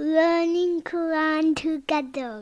learning Quran together.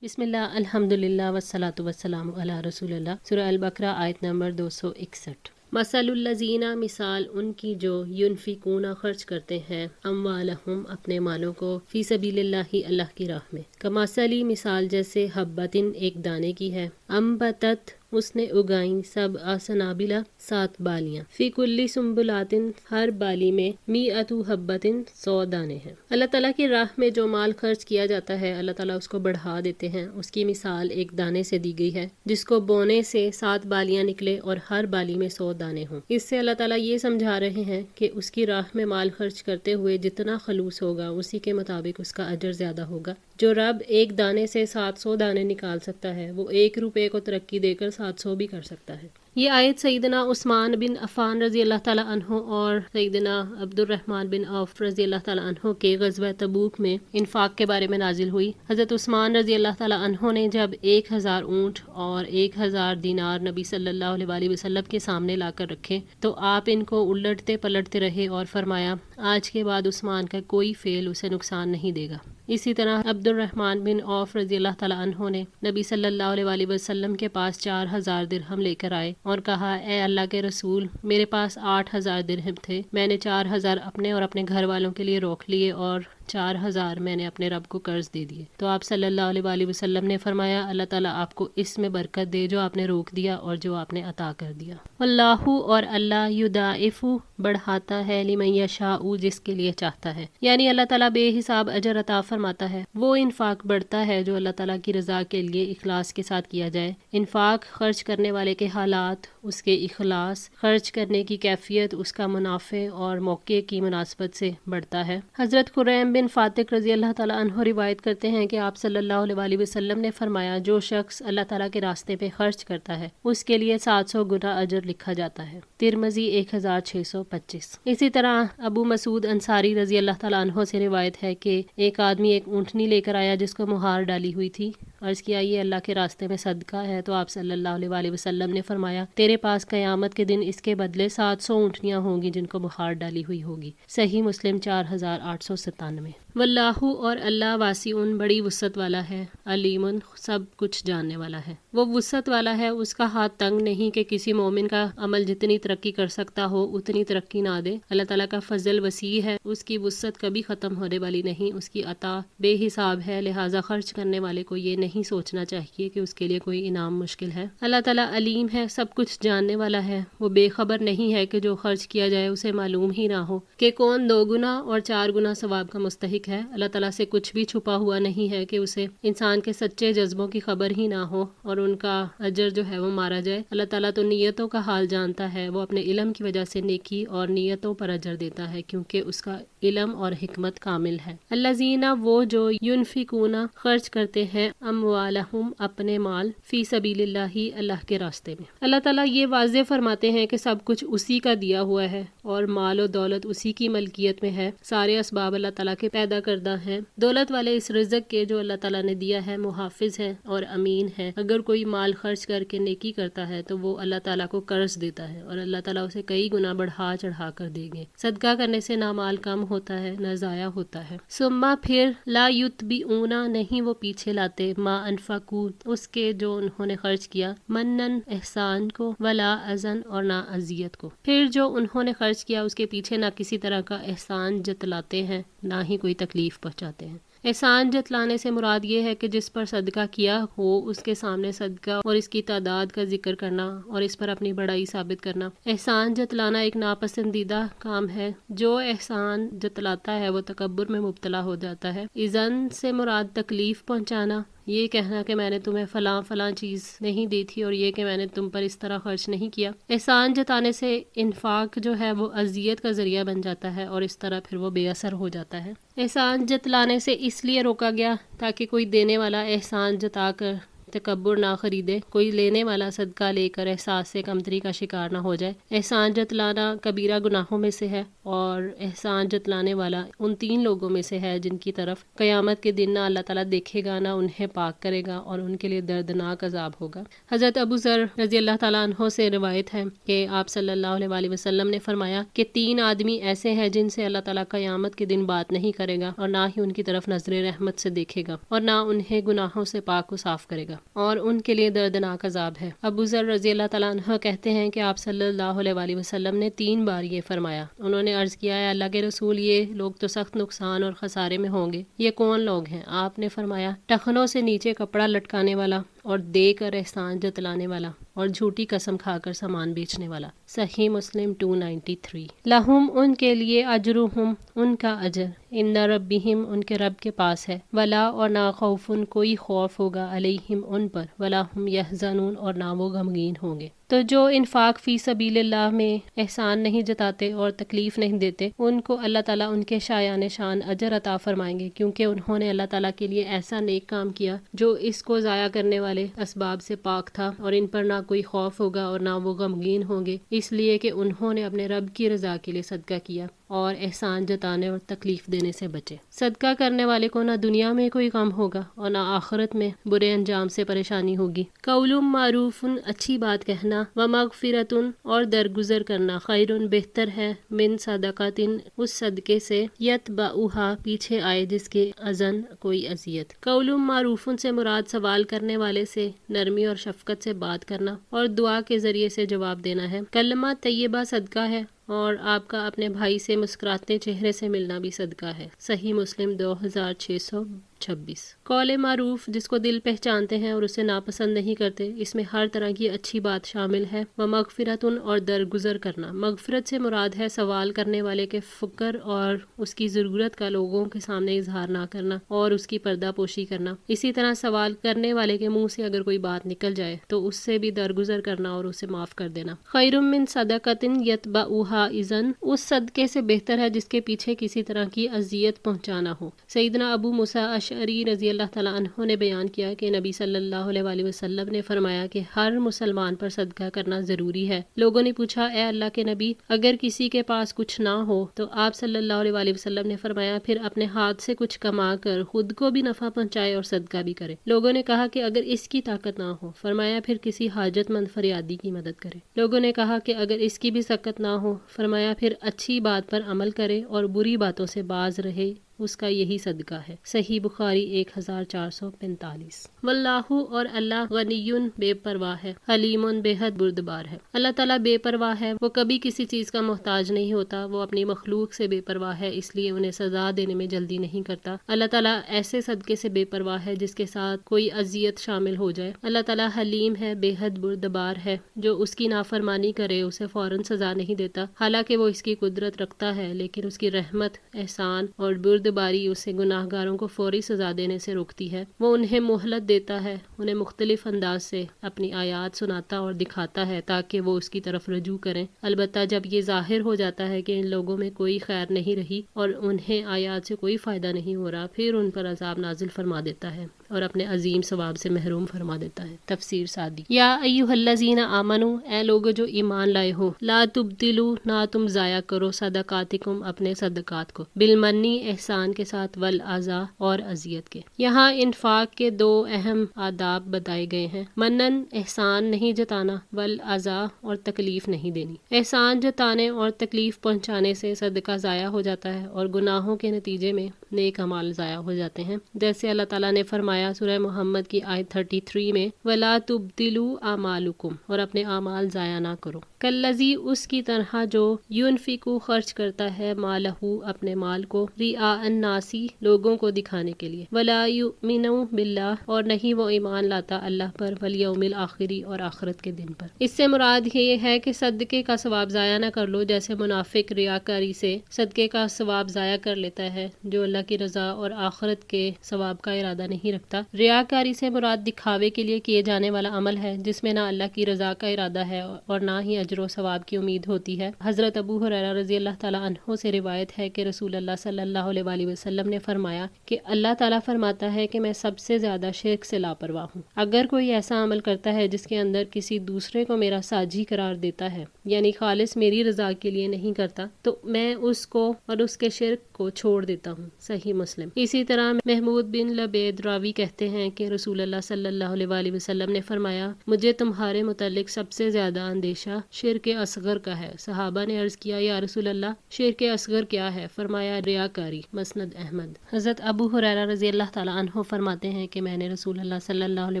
بسم اللہ الحمدللہ والصلاۃ والسلام علی رسول اللہ۔ سورہ البقرہ آیت نمبر 261۔ مثل الذین، مثال ان کی جو ینفقون خرچ کرتے ہیں اموالہم اپنے مالوں کو فی سبیل اللہ اللہ کی راہ میں، کمثلی مثال جیسے حبۃ ایک دانے کی ہے، انبتت اس نے اگائیں سب سنابلا 7 بالیاں، فی کل سنبلات ہر بالی میں 100 حبۃ 100 دانے ہیں۔ اللہ تعالیٰ کی راہ میں جو مال خرچ کیا جاتا ہے اللہ تعالیٰ اس کو بڑھا دیتے ہیں۔ اس کی مثال ایک دانے سے دی گئی ہے جس کو بونے سے 7 بالیاں نکلے اور ہر بالی میں 100 دانے ہوں۔ اس سے اللہ تعالیٰ یہ سمجھا رہے ہیں کہ اس کی راہ میں مال خرچ کرتے ہوئے جتنا خلوص ہوگا اسی کے مطابق اس کا اجر زیادہ ہوگا۔ جو رب ایک دانے سے 700 دانے نکال سکتا ہے وہ 1 روپے کو ترقی دے کر 700 بھی کر سکتا ہے۔ یہ آیت سیدنا عثمان بن عفان رضی اللہ تعالیٰ عنہ اور سیدنا عبد الرحمن بن عوف رضی اللہ تعالیٰ عنہ کے غزوہ تبوک میں انفاق کے بارے میں نازل ہوئی۔ حضرت عثمان رضی اللہ تعالیٰ عنہ نے جب 1000 اونٹ اور 1000 دینار نبی صلی اللہ علیہ وآلہ وسلم کے سامنے لا کر رکھے تو آپ ان کو الٹتے پلٹتے رہے اور فرمایا آج کے بعد عثمان کا کوئی فعل اسے نقصان نہیں دے گا۔ اسی طرح عبد الرحمن بن عوف رضی اللہ تعالیٰ عنہ نے نبی صلی اللہ علیہ وآلہ وسلم کے پاس 4000 درہم لے کر آئے اور کہا اے اللہ کے رسول، میرے پاس 8000 درہم تھے، میں نے 4000 اپنے اور اپنے گھر والوں کے لیے روک لیے اور 4000 میں نے اپنے رب کو قرض دے دیے۔ تو آپ صلی اللہ علیہ وآلہ وسلم نے فرمایا اللہ تعالیٰ آپ کو اس میں برکت دے جو آپ نے روک دیا اور جو آپ نے عطا کر دیا۔ اللہ، اور اللہ یضاعف بڑھاتا ہے لمن یشاء جس کے لیے چاہتا ہے، یعنی اللہ تعالیٰ بے حساب اجر عطا فرماتا ہے۔ وہ انفاق بڑھتا ہے جو اللہ تعالیٰ کی رضا کے لیے اخلاص کے ساتھ کیا جائے۔ انفاق خرچ کرنے والے کے حالات، اس کے اخلاص، خرچ کرنے کی کیفیت، اس کا منافع اور موقع کی مناسبت سے بڑھتا ہے۔ حضرت خریم بن فاتق رضی اللہ تعالیٰ عنہ روایت کرتے ہیں کہ آپ صلی اللہ علیہ وآلہ وسلم نے فرمایا جو شخص اللہ تعالیٰ کے راستے پہ خرچ کرتا ہے اس کے لیے 700 گنا اجر لکھا جاتا ہے۔ ترمذی 1625۔ اسی طرح ابو مسعود انصاری رضی اللہ تعالیٰ عنہ سے روایت ہے کہ ایک آدمی ایک اونٹنی لے کر آیا جس کو مہار ڈالی ہوئی تھی۔ عرض کیا یہ اللہ کے راستے میں صدقہ ہے، تو آپ صلی اللہ علیہ وآلہ وسلم نے فرمایا تیرے پاس قیامت کے دن اس کے بدلے 700 اونٹنیاں ہوں گی جن کو مہار ڈالی ہوئی ہوگی۔ صحیح مسلم 4897۔ واللہ، اور اللہ واسع بڑی وسعت والا ہے، علیم سب کچھ جاننے والا ہے۔ وہ وسعت والا ہے، اس کا ہاتھ تنگ نہیں کہ کسی مومن کا عمل جتنی ترقی کر سکتا ہو اتنی ترقی نہ دے۔ اللہ تعالیٰ کا فضل وسیع ہے، اس کی وسعت کبھی ختم ہونے والی نہیں، اس کی عطا بے حساب ہے، لہٰذا خرچ کرنے والے کو یہ نہیں سوچنا چاہیے کہ اس کے لیے کوئی انعام مشکل ہے۔ اللہ تعالیٰ علیم ہے، سب کچھ جاننے والا ہے، وہ بے خبر نہیں ہے کہ جو خرچ کیا جائے اسے معلوم ہی نہ ہو کہ کون 2 گنا اور 4 گنا ثواب کا مستحق ہے۔ اللہ تعالیٰ سے کچھ بھی چھپا ہوا نہیں ہے کہ اسے انسان کے سچے جذبوں کی خبر ہی نہ ہو اور ان کا اجر جو ہے وہ مارا جائے۔ اللہ تعالیٰ تو نیتوں کا حال جانتا ہے، وہ اپنے علم کی وجہ سے نیکی اور نیتوں پر اجر دیتا ہے کیونکہ اس کا علم اور حکمت کامل ہے۔ الذین، وہ جو ینفقون خرچ کرتے ہیں اموالہم اپنے مال فی سبیل اللہ اللہ کے راستے میں۔ اللہ تعالیٰ یہ واضح فرماتے ہیں کہ سب کچھ اسی کا دیا ہوا ہے اور مال و دولت اسی کی ملکیت میں ہے، سارے اسباب اللہ تعالیٰ کے پیدا کردہ ہیں۔ دولت والے اس رزق کے جو اللہ تعالیٰ نے دیا ہے محافظ ہے اور امین ہے۔ اگر کوئی مال خرچ کر کے نیکی کرتا ہے تو وہ اللہ تعالیٰ کو قرض دیتا ہے اور اللہ تعالیٰ اسے کئی گنا بڑھا چڑھا کر دیں گے۔ صدقہ کرنے سے نہ مال کم ہوتا ہے نہ ضائع ہوتا ہے۔ ثم، پھر لا یتبعون، نہیں وہ پیچھے لاتے، ما انفقوا، اس کے جو انہوں نے خرچ کیا، منن، احسان کو، ولا اذن، اور نہ اذیت کو۔ پھر جو انہوں نے خرچ کیا اس کے پیچھے نہ کسی طرح کا احسان جتلاتے ہیں نہ ہی کوئی تکلیف پہنچاتے ہیں۔ احسان جتلانے سے مراد یہ ہے کہ جس پر صدقہ کیا ہو اس کے سامنے صدقہ اور اس کی تعداد کا ذکر کرنا اور اس پر اپنی بڑائی ثابت کرنا۔ احسان جتلانا ایک ناپسندیدہ کام ہے۔ جو احسان جتلاتا ہے وہ تکبر میں مبتلا ہو جاتا ہے۔ اذن سے مراد تکلیف پہنچانا، یہ کہنا کہ میں نے تمہیں فلاں فلاں چیز نہیں دی تھی اور یہ کہ میں نے تم پر اس طرح خرچ نہیں کیا۔ احسان جتانے سے انفاق جو ہے وہ اذیت کا ذریعہ بن جاتا ہے اور اس طرح پھر وہ بے اثر ہو جاتا ہے۔ احسان جتلانے سے اس لیے روکا گیا تاکہ کوئی دینے والا احسان جتا کر تکبر نہ خریدے، کوئی لینے والا صدقہ لے کر احساس سے کمتری کا شکار نہ ہو جائے۔ احسان جتلانا کبیرہ گناہوں میں سے ہے، اور احسان جتلانے والا ان 3 لوگوں میں سے ہے جن کی طرف قیامت کے دن نہ اللہ تعالیٰ دیکھے گا، نہ انہیں پاک کرے گا، اور ان کے لیے دردناک عذاب ہوگا۔ حضرت ابو ذر رضی اللہ تعالیٰ عنہ سے روایت ہے کہ آپ صلی اللہ علیہ وآلہ وسلم نے فرمایا کہ 3 آدمی ایسے ہیں جن سے اللہ تعالیٰ قیامت کے دن بات نہیں کرے گا، اور نہ ہی ان کی طرف نظر رحمت سے دیکھے گا، اور نہ انہیں گناہوں سے پاک و صاف کرے گا، اور ان کے لیے دردناک عذاب ہے۔ ابو ذر رضی اللہ تعالیٰ عنہ کہتے ہیں کہ آپ صلی اللہ علیہ وآلہ وسلم نے 3 بار یہ فرمایا۔ انہوں نے عرض کیا ہے اللہ کے رسول، یہ لوگ تو سخت نقصان اور خسارے میں ہوں گے، یہ کون لوگ ہیں؟ آپ نے فرمایا ٹخنوں سے نیچے کپڑا لٹکانے والا، اور دے کر احسان جتلانے والا، اور جھوٹی قسم کھا کر سامان بیچنے والا۔ صحیح مسلم 293۔ لہم ان کے لیے اجرہم ان کا اجر، ان ربہم ان کے رب کے پاس ہے، ولا اور نہ خوفن کوئی خوف ہوگا، علیہم ان پر، ولا ہم یحزنون اور نہ وہ غمگین ہوں گے۔ تو جو انفاق فی سبیل اللہ میں احسان نہیں جتاتے اور تکلیف نہیں دیتے، ان کو اللہ تعالیٰ ان کے شایان شان اجر عطا فرمائیں گے، کیونکہ انہوں نے اللہ تعالیٰ کے لیے ایسا نیک کام کیا جو اس کو ضائع کرنے والے اسباب سے پاک تھا، اور ان پر نہ کوئی خوف ہوگا اور نہ وہ غمگین ہوں گے، اس لیے کہ انہوں نے اپنے رب کی رضا کے لیے صدقہ کیا اور احسان جتانے اور تکلیف دینے سے بچے۔ صدقہ کرنے والے کو نہ دنیا میں کوئی غم ہوگا اور نہ آخرت میں برے انجام سے پریشانی ہوگی۔ قول معروف اچھی بات کہنا، ومغفرۃ اور درگزر کرنا، خیر بہتر ہے، من صدقۃ اس صدقے سے، یتبعھا پیچھے آئے جس کے اذن کوئی اذیت۔ قول معروف سے مراد سوال کرنے والے سے نرمی اور شفقت سے بات کرنا اور دعا کے ذریعے سے جواب دینا ہے۔ کلمہ طیبہ صدقہ ہے، اور آپ کا اپنے بھائی سے مسکراتے چہرے سے ملنا بھی صدقہ ہے۔ صحیح مسلم 2626۔ قول معروف جس کو دل پہچانتے ہیں اور اسے ناپسند نہیں کرتے، اس میں ہر طرح کی اچھی بات شامل ہے۔ ومغفرۃ اور درگزر کرنا، مغفرت سے مراد ہے سوال کرنے والے کے فقر اور اس کی ضرورت کا لوگوں کے سامنے اظہار نہ کرنا اور اس کی پردہ پوشی کرنا۔ اسی طرح سوال کرنے والے کے منہ سے اگر کوئی بات نکل جائے تو اس سے بھی درگزر کرنا اور اسے معاف کر دینا۔ خیر من صدقۃ یتبعھا اذن اس صدقے سے بہتر ہے جس کے پیچھے کسی طرح کی اذیت پہنچانا ہو۔ سیدنا ابو موسیٰ اشعری رضی اللہ تعالیٰ عنہ نے بیان کیا کہ نبی صلی اللہ علیہ وآلہ وسلم نے فرمایا کہ ہر مسلمان پر صدقہ کرنا ضروری ہے۔ لوگوں نے پوچھا اے اللہ کے نبی، اگر کسی کے پاس کچھ نہ ہو تو آپ صلی اللہ علیہ وآلہ وسلم نے فرمایا پھر اپنے ہاتھ سے کچھ کما کر خود کو بھی نفع پہنچائے اور صدقہ بھی کرے۔ لوگوں نے کہا کہ اگر اس کی طاقت نہ ہو، فرمایا پھر کسی حاجت مند فریادی کی مدد کرے۔ لوگوں نے کہا کہ اگر اس کی بھی طاقت نہ ہو، فرمایا پھر اچھی بات پر عمل کرے اور بری باتوں سے باز رہے، اس کا یہی صدقہ ہے۔ صحیح بخاری 1445۔ واللہ اور اللہ غنی بے پرواہ ہے، حلیم بے حد بردبار ہے۔ اللہ تعالیٰ بے پرواہ ہے، وہ کبھی کسی چیز کا محتاج نہیں ہوتا، وہ اپنی مخلوق سے بے پرواہ ہے، اس لیے انہیں سزا دینے میں جلدی نہیں کرتا۔ اللہ تعالیٰ ایسے صدقے سے بے پرواہ ہے جس کے ساتھ کوئی اذیت شامل ہو جائے۔ اللہ تعالیٰ حلیم ہے، بے حد بردبار ہے، جو اس کی نافرمانی کرے اسے فوراً سزا نہیں دیتا، حالانکہ وہ اس کی قدرت رکھتا ہے، لیکن اس کی رحمت، احسان اور بردباری اسے گناہ گاروں کو فوری سزا دینے سے روکتی ہے۔ وہ انہیں مہلت دیتا ہے، انہیں مختلف انداز سے اپنی آیات سناتا اور دکھاتا ہے تاکہ وہ اس کی طرف رجوع کریں۔ البتہ جب یہ ظاہر ہو جاتا ہے کہ ان لوگوں میں کوئی خیر نہیں رہی اور انہیں آیات سے کوئی فائدہ نہیں ہو رہا، پھر ان پر عذاب نازل فرما دیتا ہے اور اپنے عظیم ثواب سے محروم فرما دیتا ہے۔ تفسیر سعدی۔ یا ایھا الذین آمنوا اے لوگو جو ایمان لائے ہو، لا تبطلوا نہ تم ضائع کرو صدقاتکم اپنے صدقات کو، بالمنی احسان کے ساتھ، والاذی اور اذیت کے۔ یہاں انفاق کے 2 اہم آداب بتائے گئے ہیں، منن احسان نہیں جتانا، والاذی اور تکلیف نہیں دینی۔ احسان جتانے اور تکلیف پہنچانے سے صدقہ ضائع ہو جاتا ہے اور گناہوں کے نتیجے میں نیک اعمال ضائع ہو جاتے ہیں، جیسے اللہ تعالیٰ نے فرمایا سورہ محمد کی آیت 33 میں وَلَا تُبْطِلُوا أَعْمَالَكُمْ اور اپنے اعمال ضائع نہ کرو۔ کالذی اس کی طرح جو ينفق خرچ کرتا ہے مالہ اپنے مال کو، رئاء الناس لوگوں کو دکھانے کے لیے، ولا یؤمن باللہ اور نہیں وہ ایمان لاتا اللہ پر، والیوم الآخر اور آخرت کے دن پر۔ اس سے مراد یہ ہے کہ صدقے کا ثواب ضائع نہ کر لو، جیسے منافق ریاکاری سے صدقے کا ثواب ضائع کر لیتا ہے جو اللہ اللہ کی رضا اور آخرت کے ثواب کا ارادہ نہیں رکھتا۔ ریاکاری سے مراد دکھاوے کے لیے کیے جانے والا عمل ہے جس میں نہ اللہ کی رضا کا ارادہ ہے اور نہ ہی اجر و ثواب کی امید ہوتی ہے۔ حضرت ابو ہریرہ رضی اللہ تعالیٰ عنہ سے روایت ہے کہ رسول اللہ صلی اللہ علیہ وآلہ وسلم نے فرمایا کہ اللہ تعالیٰ فرماتا ہے کہ میں سب سے زیادہ شرک سے لاپرواہ ہوں۔ اگر کوئی ایسا عمل کرتا ہے جس کے اندر کسی دوسرے کو میرا ساجی قرار دیتا ہے، یعنی خالص میری رضا کے لیے نہیں کرتا، تو میں اس کو اور اس کے شرک کو چھوڑ دیتا ہوں۔ صحیح مسلم۔ اسی طرح محمود بن لبید راوی کہتے ہیں کہ رسول اللہ صلی اللہ علیہ وآلہ وسلم نے فرمایا مجھے تمہارے متعلق سب سے زیادہ اندیشہ شرک اصغر کا ہے۔ صحابہ نے عرض کیا یا رسول اللہ شرک اصغر کیا ہے؟ فرمایا ریاکاری۔ مسند احمد۔ حضرت ابو ہریرہ رضی اللہ تعالیٰ عنہ فرماتے ہیں کہ میں نے رسول اللہ صلی اللہ علیہ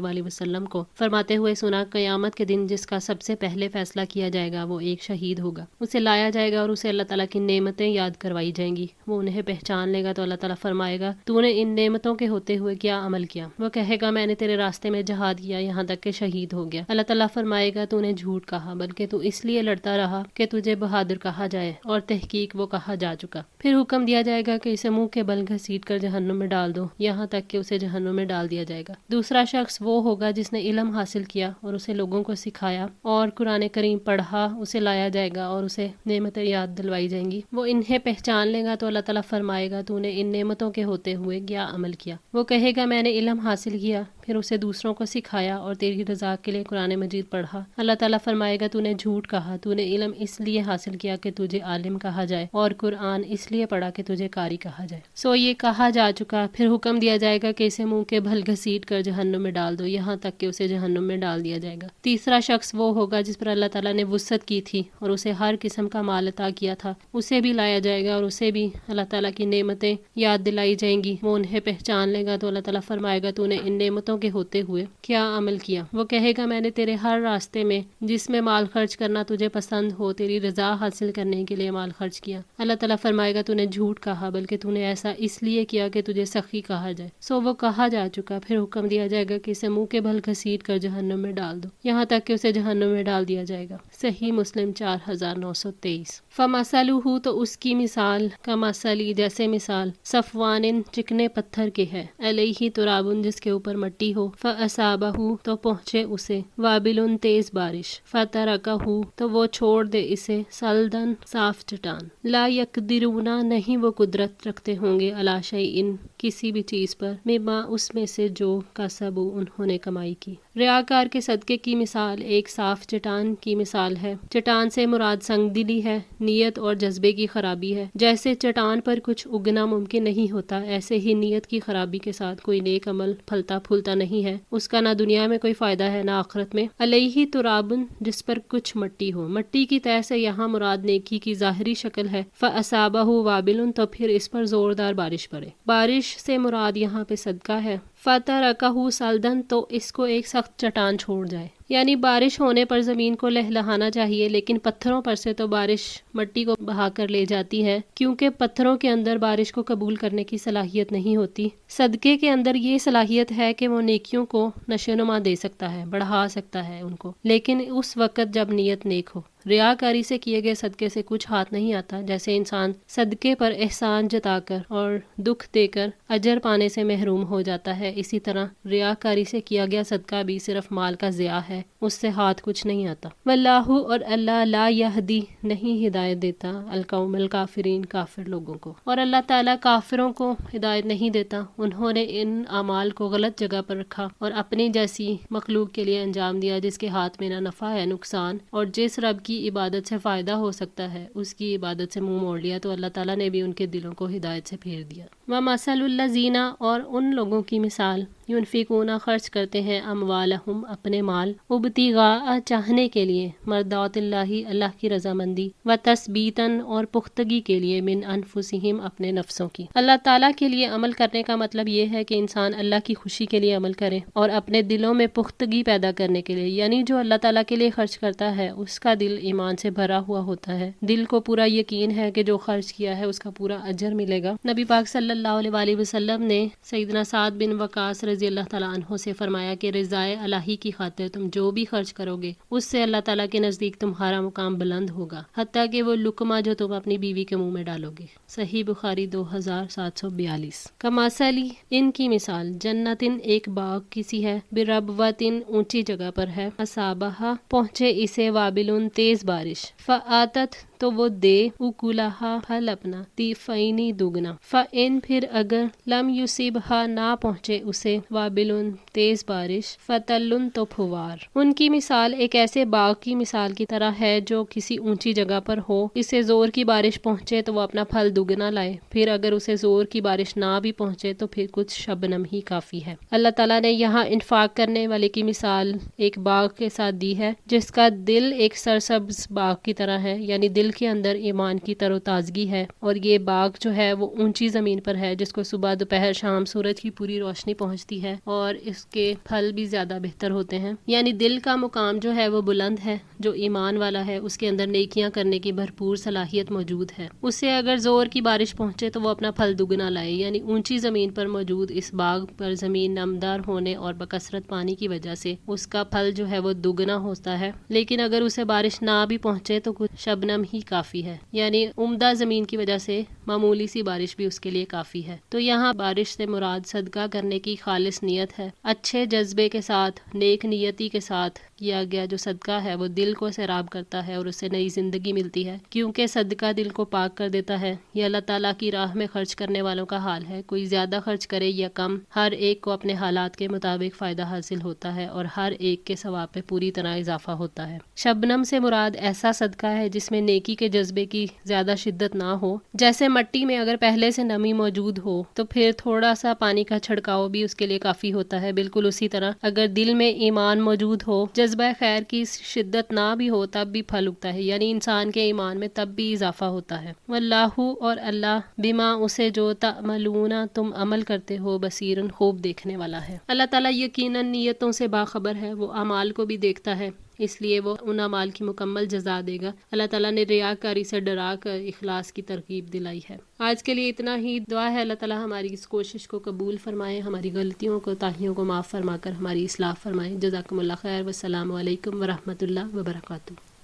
وآلہ وسلم کو فرماتے ہوئے سنا قیامت کے دن جس کا سب سے پہلے فیصلہ کیا جائے گا وہ ایک شہید ہوگا۔ اسے لایا جائے گا اور اسے اللہ تعالیٰ کی نعمتیں یاد کروائی جائیں گی۔ وہ انہیں پہچان لے گا تو اللہ تعالیٰ فرمائے گا تو نے ان نعمتوں کے ہوتے ہوئے کیا عمل کیا؟ وہ کہے گا میں نے تیرے راستے میں جہاد کیا یہاں تک کہ شہید ہو گیا۔ اللہ تعالیٰ فرمائے گا تو نے جھوٹ کہا بلکہ تو اس لیے لڑتا رہا کہ تجھے بہادر کہا جائے اور تحقیق وہ کہا جا چکا۔ پھر حکم دیا جائے گا کہ اسے منہ کے بل گھسیٹ کر جہنم میں ڈال دو یہاں تک کہ اسے جہنم میں ڈال دیا جائے گا۔ دوسرا شخص وہ ہوگا جس نے علم حاصل کیا اور اسے لوگوں کو سکھایا اور قرآن کریم پڑھا، اسے لایا جائے گا اور اسے نعمتیں یاد دلوائی جائیں گی۔ وہ انہیں پہچان لے گا تو اللہ تعالیٰ فرمائے گا تو نے ان نعمتوں کے ہوتے ہوئے کیا عمل کیا؟ وہ کہے گا میں نے علم حاصل کیا، پھر اسے دوسروں کو سکھایا اور تیری رضا کے لیے قرآن مجید پڑھا۔ اللہ تعالیٰ فرمائے گا تو نے جھوٹ کہا، تو نے علم اس لیے حاصل کیا کہ تجھے عالم کہا جائے اور قرآن اس لیے پڑھا کہ تجھے قاری کہا جائے۔ سو یہ کہا جا چکا، پھر حکم دیا جائے گا کہ اسے منہ کے بھل گھسیٹ کر جہنم میں ڈال دو یہاں تک کہ اسے جہنم میں ڈال دیا جائے گا۔ تیسرا شخص وہ ہوگا جس پر اللہ تعالیٰ نے وسعت کی تھی اور اسے ہر قسم کا مال عطا کیا تھا، اسے بھی لایا جائے گا اور اسے بھی اللہ تعالیٰ کی نعمتیں یاد دلائی جائیں گی۔ وہ انہیں پہچان لے گا تو اللہ تعالیٰ فرمائے گا تو نے ان نعمتوں کے ہوتے ہوئے کیا عمل کیا؟ وہ کہے گا میں نے تیرے ہر راستے میں جس میں مال خرچ کرنا تجھے پسند ہو تیری رضا حاصل کرنے کے لیے مال خرچ کیا۔ اللہ تعالیٰ فرمائے گا تو نے جھوٹ کہا بلکہ تو نے ایسا اس لیے کیا کہ تجھے سخی کہا جائے۔ سو وہ کہا جا چکا، پھر حکم دیا جائے گا کہ اسے منہ کے بھل گھسیٹ کر جہنم میں ڈال دو یہاں تک کہ اسے جہنم میں ڈال دیا جائے گا۔ صحیح مسلم 4923۔ فمثلہ تو اس کی مثال کمثلی جیسے مثال صفوان چکنے پتھر کے ہے، علیہ تراب جس کے اوپر مٹی ہو، فاصابہ تو پہنچے اسے وابل تیز بارش، فترکہ تو وہ چھوڑ دے اسے سلدن صاف چٹان، لا یقدرون نہیں وہ قدرت رکھتے ہوں گے علی شیء کسی بھی چیز پر، مما اس میں سے جو کسبوا انہوں نے کمائی کی۔ ریاکار کے صدقے کی مثال ایک صاف چٹان کی مثال ہے۔ چٹان سے مراد سنگ دلی ہے، نیت اور جذبے کی خرابی ہے۔ جیسے چٹان پر کچھ اگنا ممکن نہیں ہوتا، ایسے ہی نیت کی خرابی کے ساتھ کوئی نیک عمل پھلتا پھولتا نہیں ہے، اس کا نہ دنیا میں کوئی فائدہ ہے نہ آخرت میں۔ علیہ ترابن جس پر کچھ مٹی ہو، مٹی کی تہ سے یہاں مراد نیکی کی ظاہری شکل ہے۔ فاصابہ وابل تو پھر اس پر زوردار بارش پڑے، بارش سے مراد یہاں پہ صدقہ ہے۔ فترکہ سلدن تو اس کو ایک سخت چٹان چھوڑ جائے، یعنی بارش ہونے پر زمین کو لہلہانا چاہیے لیکن پتھروں پر سے تو بارش مٹی کو بہا کر لے جاتی ہے کیونکہ پتھروں کے اندر بارش کو قبول کرنے کی صلاحیت نہیں ہوتی۔ صدقے کے اندر یہ صلاحیت ہے کہ وہ نیکیوں کو نشوونما دے سکتا ہے، بڑھا سکتا ہے ان کو، لیکن اس وقت جب نیت نیک ہو۔ ریاکاری سے کیے گئے صدقے سے کچھ ہاتھ نہیں آتا، جیسے انسان صدقے پر احسان جتا کر اور دکھ دے کر اجر پانے سے محروم ہو جاتا ہے، اسی طرح ریاکاری سے کیا گیا صدقہ بھی صرف مال کا ضیاع ہے، اس سے ہاتھ کچھ نہیں آتا۔ واللہ اور اللہ لا یہدی نہیں ہدایت دیتا القوم الکافرین کافر لوگوں کو، اور اللہ تعالیٰ کافروں کو ہدایت نہیں دیتا۔ انہوں نے ان اعمال کو غلط جگہ پر رکھا اور اپنی جیسی مخلوق کے لیے انجام دیا جس کے ہاتھ میں نہ نفع ہے نقصان، اور جس رب کی عبادت سے فائدہ ہو سکتا ہے اس کی عبادت سے منہ موڑ لیا، تو اللہ تعالیٰ نے بھی ان کے دلوں کو ہدایت سے پھیر دیا۔ وَمَثَلُ الَّذِينَ اور ان لوگوں کی مثال ينفقون خرچ کرتے ہیں اموالہم اپنے مال، ابتغاء چاہنے کے لیے، مرضات اللہ اللہ کی رضامندی، وتثبیتاً اور پختگی کے لیے، من انفسہم اپنے نفسوں کی۔ اللہ تعالیٰ کے لیے عمل کرنے کا مطلب یہ ہے کہ انسان اللہ کی خوشی کے لیے عمل کرے اور اپنے دلوں میں پختگی پیدا کرنے کے لیے، یعنی جو اللہ تعالیٰ کے لیے خرچ کرتا ہے اس کا دل ایمان سے بھرا ہوا ہوتا ہے، دل کو پورا یقین ہے کہ جو خرچ کیا ہے اس کا پورا اجر ملے گا۔ نبی پاک صلی اللہ علیہ وآلہ وسلم نے سیدنا سعد بن وقاص رضی اللہ تعالیٰ عنہ سے فرمایا کہ رضائے الہی کی خاطر تم جو بھی خرچ کرو گے اس سے اللہ تعالیٰ کے نزدیک تمہارا مقام بلند ہوگا، حتیٰ کہ وہ لقمہ جو تم اپنی بیوی کے منہ میں ڈالو گے۔ صحیح بخاری 2742۔ کمثلی ان کی مثال جنتن ایک باغ کسی ہے، بربوتن اونچی جگہ پر ہے، اصابہ پہنچے اسے وابلن تیز بارش، فآتت تو وہ دے اکلہا پھل اپنا، ضعفین دگنا، فإن پھر اگر لم یصبھا نہ پہنچے اسے وابلن تیز بارش، فتلن تو پھوار۔ ان کی مثال ایک ایسے باغ کی مثال کی طرح ہے جو کسی اونچی جگہ پر ہو، اسے زور کی بارش پہنچے تو وہ اپنا پھل دگنا لائے، پھر اگر اسے زور کی بارش نہ بھی پہنچے تو پھر کچھ شبنم ہی کافی ہے۔ اللہ تعالیٰ نے یہاں انفاق کرنے والے کی مثال ایک باغ کے ساتھ دی ہے جس کا دل ایک سرسبز باغ کی طرح ہے، یعنی دل کے اندر ایمان کی تر و تازگی ہے، اور یہ باغ جو ہے وہ اونچی زمین پر ہے جس کو صبح دوپہر شام سورج کی پوری روشنی پہنچتی ہے، اور اس کے پھل بھی زیادہ بہتر ہوتے ہیں۔ یعنی دل کا مقام جو ہے وہ بلند ہے، جو ایمان والا ہے اس کے اندر نیکیاں کرنے کی بھرپور صلاحیت موجود ہے، اسے اگر زور کی بارش پہنچے تو وہ اپنا پھل دگنا لائے۔ یعنی اونچی زمین پر موجود اس باغ پر زمین نمدار ہونے اور بکثرت پانی کی وجہ سے اس کا پھل جو ہے وہ دگنا ہوتا ہے، لیکن اگر اسے بارش نہ بھی پہنچے تو کچھ شبنم ہی کافی ہے، یعنی عمدہ زمین کی وجہ سے معمولی سی بارش بھی اس کے لیے کافی ہے۔ تو یہاں بارش سے مراد صدقہ کرنے کی خالص نیت ہے، اچھے جذبے کے ساتھ، نیک نیتی کے ساتھ کیا گیا جو صدقہ ہے وہ دل کو سیراب کرتا ہے اور اس سے نئی زندگی ملتی ہے، کیونکہ صدقہ دل کو پاک کر دیتا ہے۔ یہ اللہ تعالیٰ کی راہ میں خرچ کرنے والوں کا حال ہے، کوئی زیادہ خرچ کرے یا کم، ہر ایک کو اپنے حالات کے مطابق فائدہ حاصل ہوتا ہے اور ہر ایک کے ثواب پہ پوری طرح اضافہ ہوتا ہے۔ شبنم سے مراد ایسا صدقہ ہے جس میں نیکی کے جذبے کی زیادہ شدت نہ ہو، جیسے مٹی میں اگر پہلے سے نمی موجود ہو تو پھر تھوڑا سا پانی کا چھڑکاؤ بھی اس کے لیے کافی ہوتا ہے، بالکل اسی طرح اگر دل میں ایمان موجود ہو، جذبہ خیر کی شدت نہ بھی ہو، تب بھی پھل اگتا ہے، یعنی انسان کے ایمان میں تب بھی اضافہ ہوتا ہے۔ واللہ اور اللہ بما اسے جو تعملون تم عمل کرتے ہو بصیرن خوب دیکھنے والا ہے۔ اللہ تعالیٰ یقیناً نیتوں سے باخبر ہے، وہ اعمال کو بھی دیکھتا ہے، اس لیے وہ ان اعمال کی مکمل جزا دے گا۔ اللہ تعالیٰ نے ریاکاری سے ڈرا کر اخلاص کی ترغیب دلائی ہے۔ آج کے لیے اتنا ہی، دعا ہے اللہ تعالیٰ ہماری اس کوشش کو قبول فرمائے، ہماری غلطیوں کو تاہیوں کو معاف فرما کر ہماری اصلاح فرمائے۔ جزاکم اللہ خیر، والسلام علیکم ورحمۃ اللہ وبرکاتہ۔